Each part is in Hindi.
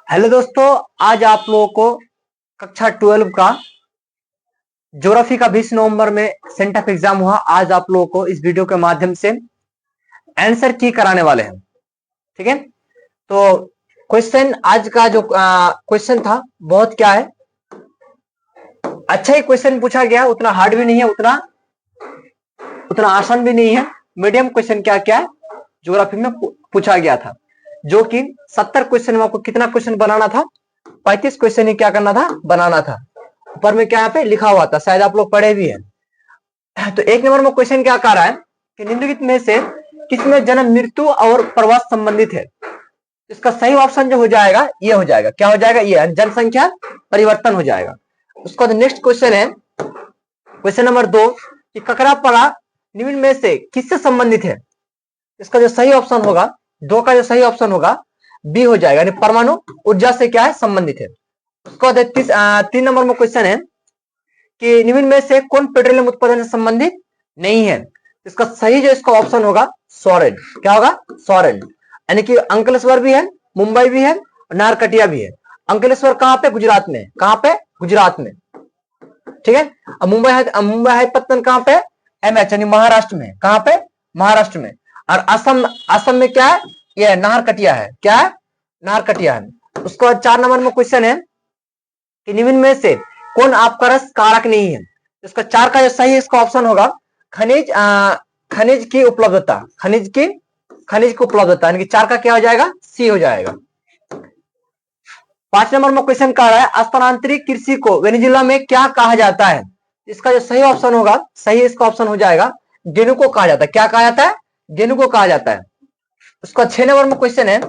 हेलो दोस्तों, आज आप लोगों को कक्षा 12 का ज्योग्राफी का 20 नवंबर में सेंटअप एग्जाम हुआ। आज आप लोगों को इस वीडियो के माध्यम से आंसर की कराने वाले हैं। ठीक है, तो क्वेश्चन आज का जो क्वेश्चन था बहुत क्या है, अच्छा ही क्वेश्चन पूछा गया। उतना हार्ड भी नहीं है, उतना आसान भी नहीं है, मीडियम क्वेश्चन क्या क्या ज्योग्राफी में पूछा गया था। जो कि 70 क्वेश्चन में आपको कितना क्वेश्चन बनाना था, 35 क्वेश्चन ही क्या करना था, बनाना था। ऊपर में क्या यहाँ पे लिखा हुआ था, शायद आप लोग पढ़े भी हैं। तो एक नंबर में क्वेश्चन क्या कह रहा है कि निम्नलिखित में से किसमें जन्म मृत्यु और प्रवास संबंधित है। इसका सही ऑप्शन जो हो जाएगा ये हो जाएगा, क्या हो जाएगा, ये जनसंख्या परिवर्तन हो जाएगा। उसका नेक्स्ट क्वेश्चन है क्वेश्चन नंबर 2 कि ककरापड़ा निम्न में से किससे संबंधित है। इसका जो सही ऑप्शन होगा, 2 का जो सही ऑप्शन होगा बी हो जाएगा, यानी परमाणु ऊर्जा से क्या है, संबंधित है। उसके बाद 3 नंबर में क्वेश्चन है कि निम्न में से कौन पेट्रोलियम उत्पादन से संबंधित नहीं है। इसका सही जो इसका ऑप्शन होगा सौरेन, क्या होगा, सौरेन। यानी कि अंकलेश्वर भी है, मुंबई भी है, नारकटिया भी है। अंकलेश्वर कहाँ पे, गुजरात में, कहाँ पे, गुजरात में। ठीक है, अब मुंबई है पत्तन कहाँ पे, एमएच यानी महाराष्ट्र में, कहाँ पे, महाराष्ट्र में। और असम में क्या है, ये नाहरकटिया है, क्या है, नाहरकटिया है। उसके बाद 4 नंबर में क्वेश्चन है कि निम्न में से कौन अपकरस कारक नहीं है। इसका 4 का जो सही इसका ऑप्शन होगा खनिज की उपलब्धता, खनिज की उपलब्धता, यानी कि 4 का क्या हो जाएगा, सी हो जाएगा। 5 नंबर में क्वेश्चन कह रहा है स्थानांतरित कृषि को वेनेजुएला में क्या कहा जाता है। इसका जो सही ऑप्शन होगा, सही इसका ऑप्शन हो जाएगा गेनू को कहा जाता है, क्या कहा जाता है, गेनू को कहा जाता है। उसका 6 नंबर में क्वेश्चन है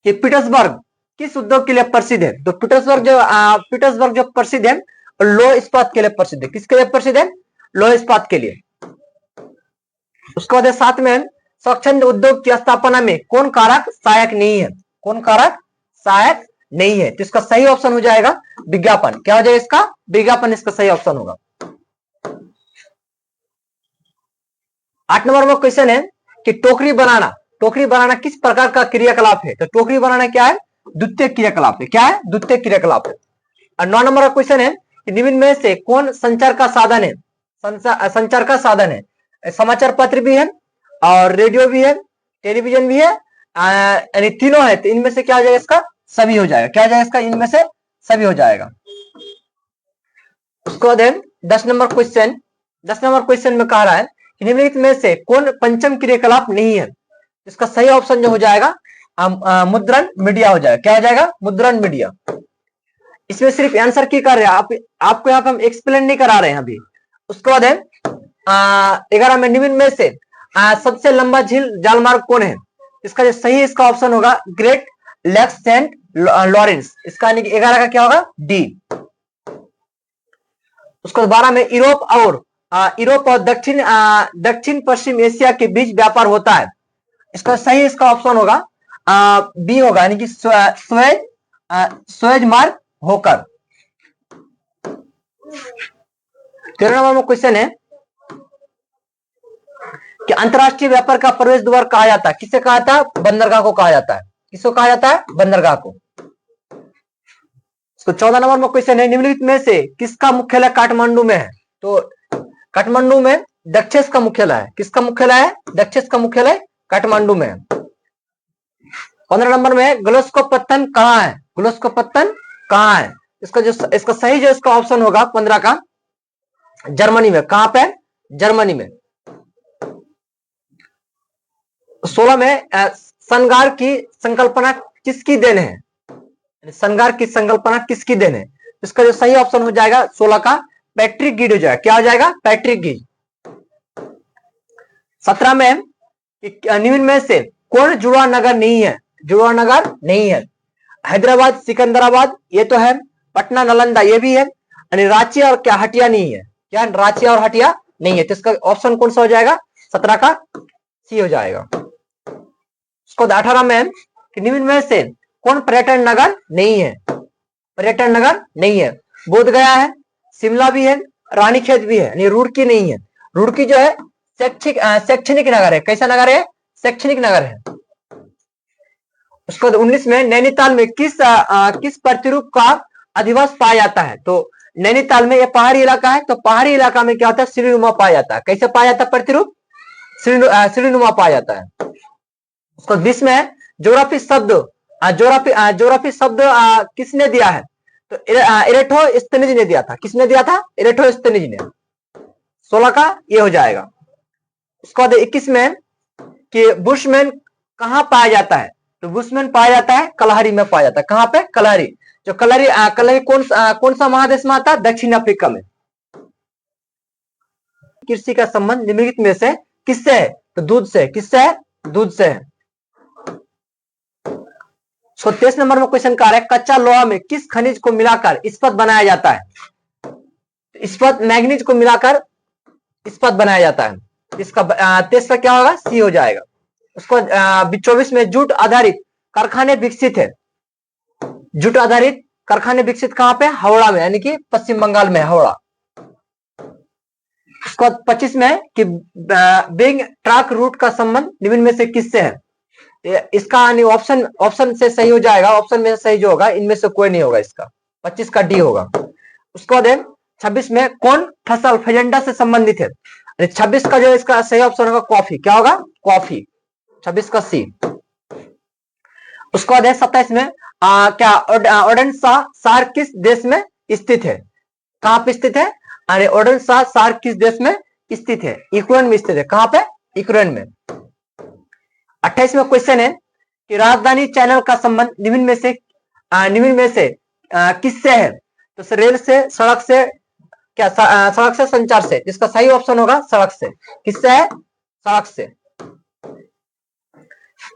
कि पीटर्सबर्ग किस उद्योग के लिए प्रसिद्ध है। तो पीटर्सबर्ग जो प्रसिद्ध है लौह इस्पात के लिए प्रसिद्ध है। किसके लिए प्रसिद्ध है, लौह इस्पात के लिए। उसके बाद 7 में स्वच्छंद उद्योग की स्थापना में कौन कारक सहायक नहीं है, कौन कारक सहायक नहीं है। तो इसका सही ऑप्शन हो जाएगा विज्ञापन, क्या हो जाएगा इसका, विज्ञापन इसका सही ऑप्शन होगा। 8 नंबर में क्वेश्चन है कि टोकरी बनाना किस प्रकार का क्रियाकलाप है। तो टोकरी बनाना क्या है, द्वितीय क्रियाकलाप है, क्या है, द्वितीय क्रियाकलाप है। और 9 नंबर का क्वेश्चन है कि निम्न में से कौन संचार का साधन है, संचार का साधन है। समाचार पत्र भी है और रेडियो भी है, टेलीविजन भी है, यानी तीनों है। तो इनमें से क्या हो जाएगा, इसका सभी हो जाएगा, क्या हो जाएगा इसका, इनमें से सभी हो जाएगा। उसके बाद 10 नंबर क्वेश्चन में कह रहा है कि निम्नलिखित में से कौन पंचम क्रियाकलाप नहीं है। इसका सही ऑप्शन जो हो जाएगा मुद्रण मीडिया हो जाएगा, क्या हो जाएगा, मुद्रण मीडिया। इसमें सिर्फ आंसर की कर रहे हैं आपको यहाँ पे हम एक्सप्लेन नहीं करा रहे हैं अभी। उसके बाद है 11 में निम्न में से सबसे लंबा झील जालमार्ग कौन है। इसका जो सही इसका ऑप्शन होगा ग्रेट लेक्स सेंट लॉरेंस, इसका यानी कि 11 का क्या होगा, डी। उसके बाद 12 में यूरोप और दक्षिण पश्चिम एशिया के बीच व्यापार होता है। इसका सही इसका ऑप्शन होगा बी होगा, यानी कि स्वेज मार्ग होकर। 13 नंबर में क्वेश्चन है कि अंतरराष्ट्रीय व्यापार का प्रवेश द्वार कहा जाता है, किसे कहा जाता है, बंदरगाह को कहा जाता है, किसको कहा जाता है, बंदरगाह को। 14 नंबर में क्वेश्चन है निम्नलिखित में से किसका मुख्यालय काठमांडू में है। तो काठमांडू में दक्षेस का मुख्यालय है, किसका मुख्यालय है, दक्षेस का मुख्यालय काठमांडू में है। 15 नंबर में ग्लोस्कोपत्तन कहाँ है, ग्लोस्कोपत्तन कहाँ है। इसका सही जो इसका ऑप्शन होगा 15 का जर्मनी में, कहां पे, जर्मनी में। 16 में संगार की संकल्पना किसकी देन है, संगार की संकल्पना किसकी देन है। इसका जो सही ऑप्शन हो जाएगा 16 का पैट्रिक गिज हो जाएगा, क्या हो जाएगा, पैट्रिक गिज। 17 में निम्न में से कौन जुड़वा नगर नहीं है, जुड़वा नगर नहीं है। हैदराबाद सिकंदराबाद ये तो है, पटना नालंदा ये भी है, यानी रांची और क्या हटिया नहीं है, क्या रांची और हटिया नहीं है। तो इसका ऑप्शन कौन सा हो जाएगा, 17 का सी हो जाएगा। उसको 18 में कि निम्न में से कौन पर्यटन नगर नहीं है, पर्यटन नगर नहीं है। बोध गया है, शिमला भी है, रानीखेत भी है, यानी रुड़की नहीं है। रुड़की जो है शैक्षणिक नगर है, कैसा नगर है, शैक्षणिक नगर है। उसके बाद 19 में नैनीताल में किस प्रतिरूप का अधिवास पाया जाता है? तो नैनीताल में, यह पहाड़ी इलाका है, तो पहाड़ी इलाका में क्या होता है? सीढ़ीनुमा पाया जाता है। कैसे पाया जाता है प्रतिरूप? सीढ़ीनुमा पाया जाता है। उसको 20 में ज्योग्राफी शब्द किसने दिया है? तो इरेटोस्थेनीज ने दिया था। किसने दिया था? इरेटोस्थेनीज ने। 16 का ये हो जाएगा। उसके बाद 21 में कि बुशमैन कहाँ पाया जाता है? तो बुशमैन पाया जाता है कलहरी में पाया जाता है। कहाँ पे? कलहरी। जो कलहरी कौन सा महादेश में आता है? दक्षिण अफ्रीका में। कृषि का संबंध निम्नलिखित में से किससे है? तो दूध से। किससे है? दूध से है। 23 नंबर में क्वेश्चन का है, कच्चा लोहा में किस खनिज को मिलाकर इस्पात बनाया जाता है? इस्पात मैग्नीज को मिलाकर इस्पात बनाया जाता है। इसका 23 का क्या होगा? सी हो जाएगा। उसको 24 में जूट आधारित कारखाने विकसित है। जूट आधारित कारखाने विकसित कहां पे? हावड़ा में, यानी कि पश्चिम बंगाल में हावड़ा। उसके बाद 25 में कि बिग ट्रक रूट का संबंध निम्न में से किससे है? इसका ऑप्शन से सही हो जाएगा। ऑप्शन में सही जो होगा, इनमें से कोई नहीं होगा इसका। 25 का डी होगा। उसके बाद 26 में कौन फसल फजेंडा से संबंधित है? 26 का जो इसका सही ऑप्शन होगा कॉफी। क्या होगा? कॉफी। 26 का सी। उसके बाद 27 में क्या ओडेंसा शहर किस देश में स्थित है? कहां पे स्थित है? अरे ओडेंसा शहर किस देश में स्थित है? यूक्रेन में स्थित है। कहां पे? यूक्रेन में। 28 में क्वेश्चन है कि राजधानी चैनल का संबंध निम्न में से किससे है? तो रेल से, सड़क से, क्या सड़क से, संचार से। जिसका सही ऑप्शन होगा सड़क से। किससे है? सड़क से।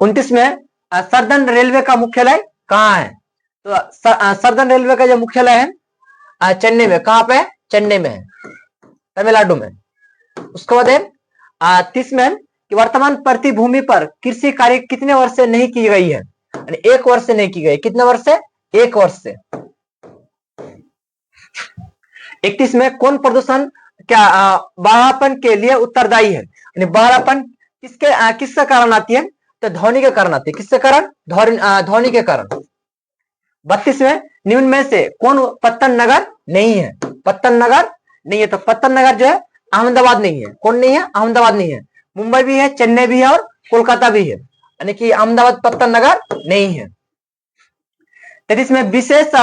29 में सर्दर्न रेलवे का मुख्यालय कहाँ है? तो सर्दर्न रेलवे का जो मुख्यालय है चेन्नई में। कहां पे? चेन्नई में है, तमिलनाडु में। उसके बाद 30 में कि वर्तमान प्रतिभूमि पर कृषि कार्य कितने वर्ष से नहीं की गई है? 1 वर्ष से नहीं की गई। कितने वर्ष से? 1 वर्ष से। 31 में कौन प्रदूषण क्या बहापन के लिए उत्तरदायी है? बहापन किसके कारण आती है? तो ध्वनि के कारण आती है। किसके कारण? ध्वनि के कारण। 32 में निम्न में से कौन पत्तन नगर नहीं है? पत्तन नगर नहीं है। तो पत्तन नगर जो है अहमदाबाद नहीं है। कौन नहीं है? अहमदाबाद नहीं है। मुंबई भी है, चेन्नई भी है और कोलकाता भी है, यानी कि अहमदाबाद पत्तन नगर नहीं है। 33 में विशेष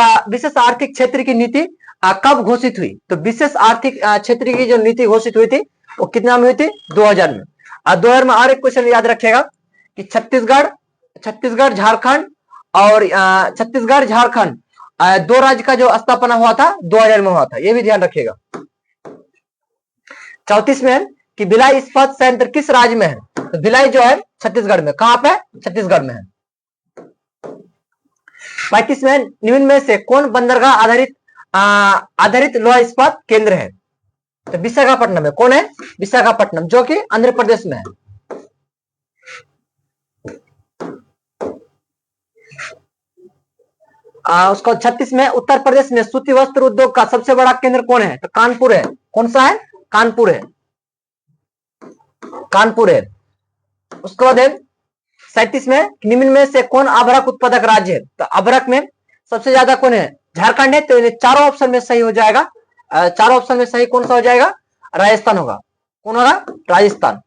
आर्थिक क्षेत्र की नीति कब घोषित हुई? तो विशेष आर्थिक क्षेत्र की जो नीति घोषित हुई थी वो कितना में हुई थी? 2000 में। 2000 में और एक क्वेश्चन याद रखिएगा कि छत्तीसगढ़ झारखंड और छत्तीसगढ़ झारखंड 2 राज्य का जो स्थापना हुआ था 2000 में हुआ था। ये भी ध्यान रखिएगा। 34 में कि भिलाई इस्पात संयंत्र किस राज्य में है? तो भिलाई जो है छत्तीसगढ़ में। कहां पे? छत्तीसगढ़ में है। 35 में निम्न में से कौन बंदरगाह आधारित लोहा इस्पात केंद्र है? तो विशाखापट्टनम है। कौन है? विशाखापट्टनम, जो कि आंध्र प्रदेश में है। उसको 36 में उत्तर प्रदेश में सूती वस्त्र उद्योग का सबसे बड़ा केंद्र कौन है? तो कानपुर है। कौन सा है? कानपुर है। कानपुर है। उसके बाद 37 में निम्न में से कौन अभ्रक उत्पादक राज्य है? तो अभ्रक में सबसे ज्यादा कौन है? झारखंड है। तो चारों ऑप्शन में सही हो जाएगा। चारों ऑप्शन में सही कौन सा हो जाएगा? राजस्थान होगा। कौन होगा? राजस्थान।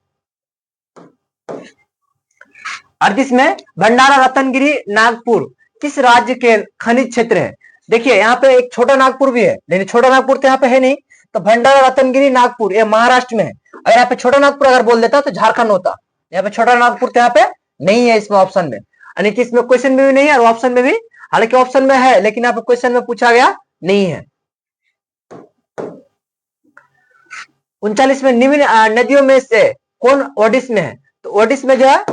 38 में भंडारा रत्नगिरी नागपुर किस राज्य के खनिज क्षेत्र है? देखिए यहाँ पे एक छोटा नागपुर भी है, लेकिन छोटा नागपुर तो यहाँ पे है नहीं। तो भंडारा रत्नगिरी नागपुर ये महाराष्ट्र में है। अगर यहाँ पे छोटा नागपुर अगर बोल देता तो झारखंड होता। यहाँ पे छोटा नागपुर तो यहाँ पे नहीं है इसमें ऑप्शन में, यानी कि इसमें क्वेश्चन में भी नहीं है और ऑप्शन में भी, हालांकि ऑप्शन में है लेकिन यहाँ पे क्वेश्चन में पूछा गया नहीं है। 39 में निम्न नदियों में से कौन ओडिशा में है? तो ओडिशा में जो है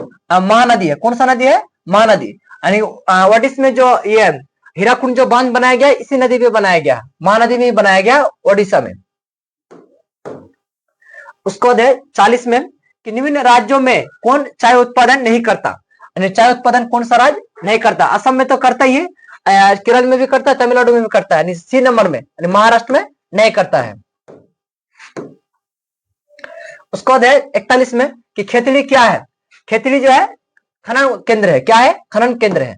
महानदी है। कौन सा नदी है? महानदी। यानी ओडिशा में जो ये हीराकुंड जो बांध बनाया गया इसी नदी पे बनाया गया, महानदी में बनाया गया ओडिशा में। उसको बाद 40 में कि निम्न राज्यों में कौन चाय उत्पादन नहीं करता? चाय उत्पादन कौन सा राज्य नहीं करता? असम में तो करता ही है, केरल में भी करता है, तमिलनाडु में भी करता है। सी नंबर में महाराष्ट्र में नहीं करता है। उसको बाद 41 में कि खेतड़ी क्या है? खेतड़ी जो है खनन केंद्र है। क्या है? खनन केंद्र है।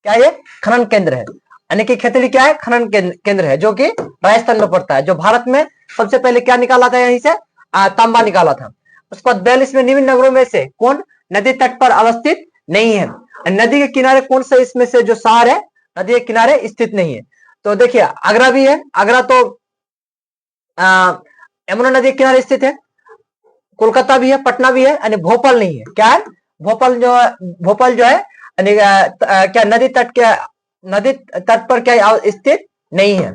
क्या ये? खनन केंद्र है। यानी कि खेतड़ी क्या है? खनन केंद्र है, जो कि राजस्थान में पड़ता है। जो भारत में सबसे पहले क्या निकाला था यहीं से? तांबा निकाला था। उसके बाद 42 में निम्न नगरों में से कौन नदी तट पर अवस्थित नहीं है? नदी के किनारे कौन सा इसमें से जो शहर है नदी के किनारे स्थित नहीं है? तो देखिए, आगरा भी है। आगरा तो यमुना नदी के किनारे स्थित है। कोलकाता भी है, पटना भी है, यानी भोपाल नहीं है। क्या है? भोपाल जो है यानी क्या नदी तट पर क्या स्थित नहीं है।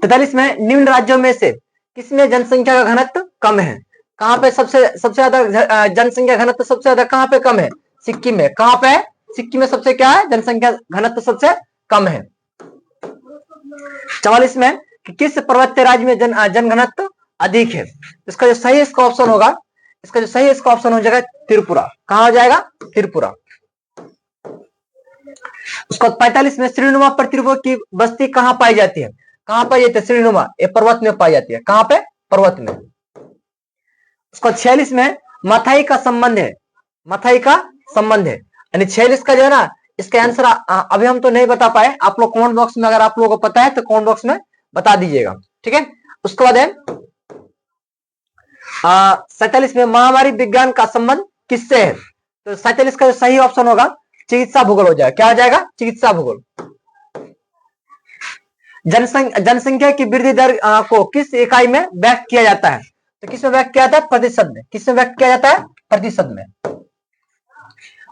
43 में निम्न राज्यों में से किसमें जनसंख्या का घनत्व कम है? कहां पे सबसे ज्यादा जनसंख्या घनत्व सबसे ज्यादा कहां पे कम है? सिक्किम में। कहां पे है? सिक्किम में सबसे क्या है? जनसंख्या घनत्व सबसे कम है। 44 में कि किस पर्वतीय राज्य में जन घनत्व अधिक है? इसका जो सही इसका ऑप्शन होगा, हो जाएगा त्रिपुरा। कहां हो जाएगा? त्रिपुरा। उसका 45 में श्रीनुमा प्रतिरूपों की बस्ती कहां पाई जाती है? कहां पाई जाती है श्रीनुमा? ये पर्वत में पाई जाती है। कहां पे? पर्वत में। उसका 46 में मथाई का संबंध है। मथाई का संबंध है यानी 46 का जो है ना, इसका आंसर अभी हम तो नहीं बता पाए। आप लोग कमेंट बॉक्स में, अगर आप लोगों को पता है तो कमेंट बॉक्स में बता दीजिएगा, ठीक है। उसके बाद है 47 में महामारी विज्ञान का संबंध किससे है? तो 47 का जो सही ऑप्शन होगा चिकित्सा भूगोल हो जाएगा। क्या हो जाएगा? चिकित्सा भूगोल। जनसंख्या की वृद्धि दर को किस इकाई में व्यक्त किया जाता है? तो किसमें व्यक्त किया जाता है? प्रतिशत में। किसमें व्यक्त किया जाता है? प्रतिशत में।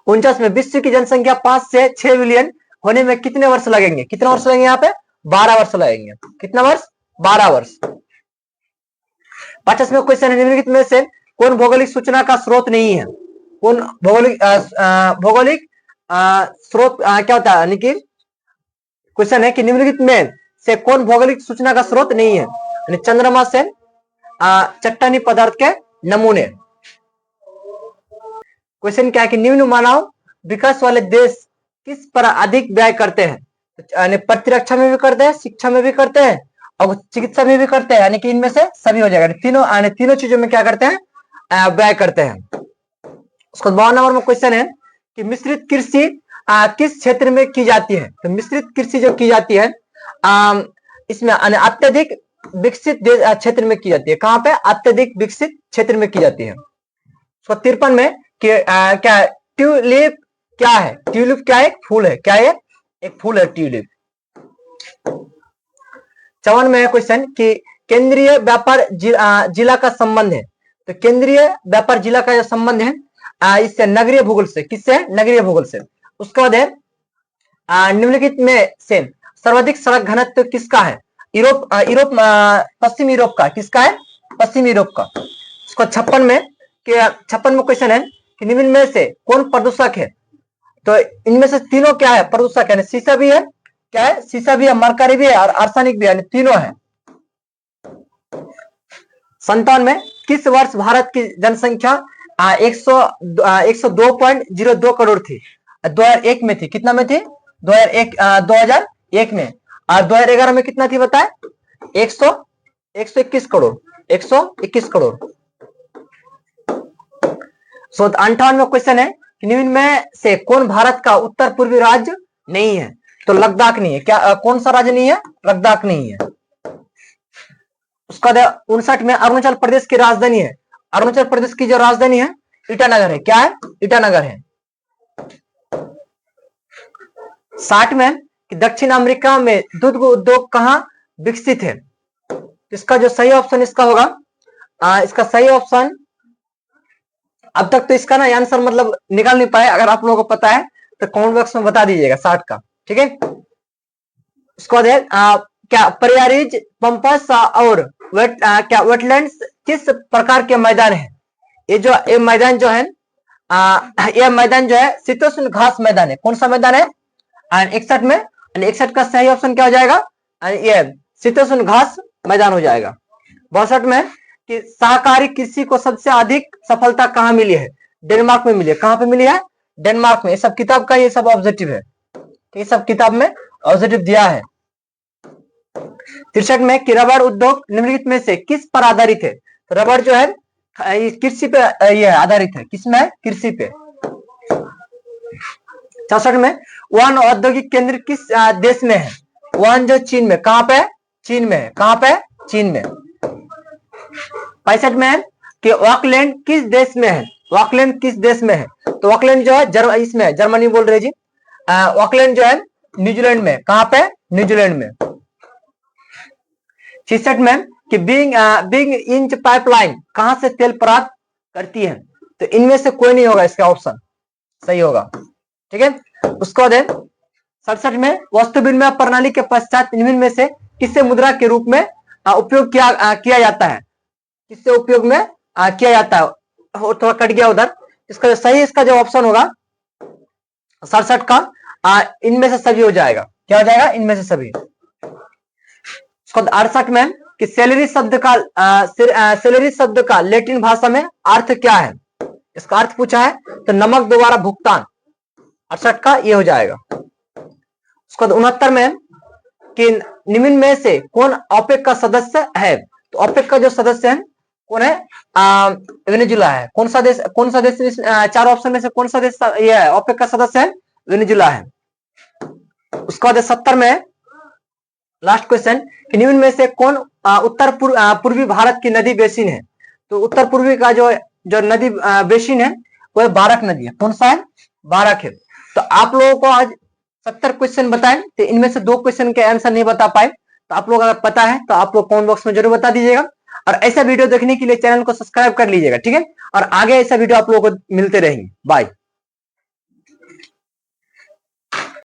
49 में विश्व की जनसंख्या 5 से 6 बिलियन होने में कितने वर्ष लगेंगे? कितने वर्ष लगेंगे यहाँ पे? 12 वर्ष लगेंगे। कितना वर्ष? 12 वर्ष। 50 में क्वेश्चन है, निम्नलिखित में से कौन भौगोलिक सूचना का स्रोत नहीं है? कौन भौगोलिक स्रोत क्या होता है? यानी कि क्वेश्चन है कि निम्नलिखित में से कौन भौगोलिक सूचना का स्रोत नहीं है? यानी चंद्रमा से चट्टानी पदार्थ के नमूने। क्वेश्चन क्या है कि निम्न मानव विकास वाले देश किस पर अधिक व्यय करते हैं? यानी प्रतिरक्षा में भी करते हैं, शिक्षा में भी करते हैं और चिकित्सा में भी करते हैं। यानी कि इनमें से सभी हो जाएगा। तीनों चीजों में क्या करते हैं? व्यय करते हैं। उसको 52 नंबर में क्वेश्चन है कि मिश्रित कृषि किस क्षेत्र में की जाती है? तो मिश्रित कृषि जो की जाती है इसमें अत्यधिक विकसित क्षेत्र में की जाती है। कहां पे? अत्यधिक विकसित क्षेत्र में की जाती है। 53 में कि क्या ट्यूलिप क्या है? ट्यूलिप क्या है? एक फूल है। क्या है? एक फूल है ट्यूलिप। 54 में है क्वेश्चन कि केंद्रीय व्यापार जिला का संबंध है। तो केंद्रीय व्यापार जिला का जो संबंध है इससे नगरीय भूगोल से। किससे? नगरीय भूगोल से। उसके बाद है निम्नलिखित में से सर्वाधिक सड़क घनत्व किसका है? यूरोप पश्चिम यूरोप का। किसका है? पश्चिम यूरोप का। उसको 56 में क्वेश्चन है कि निम्न में से कौन प्रदूषक है? तो इनमें से तीनों क्या है? प्रदूषक है। शीशा भी है। क्या है? शीशा भी है, मरकरी भी है और आर्सेनिक भी है, तीनों है। 57 में किस वर्ष भारत की जनसंख्या 102.02 करोड़ थी? 2001 में थी। कितना में थी? 2001 में। और 2011 में कितना थी बताए? 121 करोड़। 121 करोड़। 58 में क्वेश्चन है कि निम्न में से कौन भारत का उत्तर पूर्वी राज्य नहीं है? तो लद्दाख नहीं है। क्या कौन सा राज्य नहीं है? लद्दाख नहीं है। उसका 59 में अरुणाचल प्रदेश की राजधानी है। अरुणाचल प्रदेश की जो राजधानी है ईटानगर है। क्या है? ईटानगर है। 60 में कि दक्षिण अमेरिका में दूध उद्योग कहां विकसित है? इसका जो सही ऑप्शन इसका होगा इसका सही ऑप्शन अब तक तो इसका ना आंसर मतलब निकाल नहीं पाए। अगर आप लोगों को पता है तो कमेंट बॉक्स में बता दीजिएगा 60 का, ठीक है। उसके बाद क्या पर्यारीज, पंपस और वेटलैंड्स किस प्रकार के मैदान है? ये मैदान जो है शीतोष्ण घास मैदान है। कौन सा मैदान है? 61 में। 61 का सही ऑप्शन क्या हो जाएगा? ये शीतोष्ण घास मैदान हो जाएगा। 62 में कि सहकारी कृषि को सबसे अधिक सफलता कहां मिली है? डेनमार्क में मिली है। कहां पे मिली है? डेनमार्क में। ये सब किताब का ये सब ऑब्जेक्टिव है, ये सब किताब में ऑब्जेक्टिव दिया है। 63 में कि रबड़ उद्योग निम्नलिखित में से किस पर आधारित है? तो रबड़ जो है कृषि पे ये आधारित है। किसमें है? कृषि पे। 64 में वुहान औद्योगिक केंद्र किस देश में है? वुहान जो चीन में, कहां पे? चीन में है। कहां पे? चीन में। 65 में है कि ऑकलैंड किस देश में है? ऑकलैंड किस देश में है? तो ऑकलैंड जो है इसमें जर्मनी बोल रहे जी। ऑकलैंड जो है न्यूजीलैंड में। कहां पे? न्यूजीलैंड में। 66 में कि बिग इंच पाइपलाइन कहां से तेल प्राप्त करती है? तो इनमें से कोई नहीं होगा, इसका ऑप्शन सही होगा। ठीक है, उसको बाद 67 में वस्तु विनिमय प्रणाली के पश्चात निम्न में से किससे मुद्रा के रूप में उपयोग किया जाता है? किससे उपयोग में किया जाता है? थोड़ा कट गया उधर। इसका सही, इसका जो ऑप्शन होगा 67 का इनमें से सभी हो जाएगा। क्या हो जाएगा? इनमें से सभी। 68 में कि सैलरी शब्द का लैटिन भाषा में अर्थ क्या है? इसका अर्थ पूछा है तो नमक द्वारा भुगतान। 68 का ये हो जाएगा। उसके बाद 69 में कि निम्न में से कौन ओपेक का सदस्य है? तो ओपेक का जो सदस्य है कौन है? वेनेजुला है। कौन सा देश? चार ऑप्शन में से कौन सा देश ये है ओपेक का सदस्य है? वेनेजुला है। उसके बाद 70 में लास्ट क्वेश्चन कि निम्न में से कौन पूर्वी भारत की नदी बेसिन है? तो उत्तर पूर्वी का जो नदी बेसिन है वो बारक नदी है। कौन सा है? बारक है। तो आप लोगों को आज 70 क्वेश्चन बताए, तो इनमें से 2 क्वेश्चन के आंसर नहीं बता पाए, तो आप लोग अगर पता है तो आप लोग कमेंट बॉक्स में जरूर बता दीजिएगा। और ऐसा वीडियो देखने के लिए चैनल को सब्सक्राइब कर लीजिएगा। ठीक है, और आगे ऐसा वीडियो आप लोगों को मिलते रहेंगे। बाय।